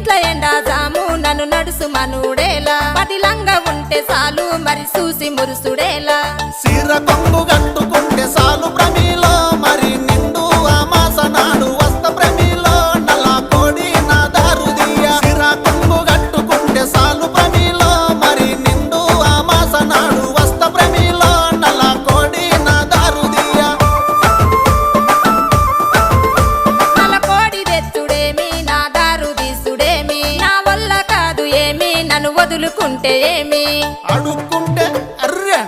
ఇంట్లో ఎండా జాము నన్ను నడుసు మనుడేలా పదిలంగా ఉంటే చాలు మరి చూసి మురుసుడేలా సీర కొంగు కట్టుకుంటే సాలు ప్రమిలో మరి నిండు అమాస నాడు వస్త ప్రమిలో నల్ల కోడి నా దారుదియ సీర కొంగు కట్టుకుంటే సాలు ప్రమిలో మరి నిండు అమాస నాడు వస్త ప్రమిలో నల్ల కోడి నా దారుదియ నల్ల కోడి తెచ్చుడేమి నా దారు తీసుడేమి నా వల్ల కాదు ఏమి నన్ను వదులుకుంటే ఏమి అడుక్కుంటే అర్రె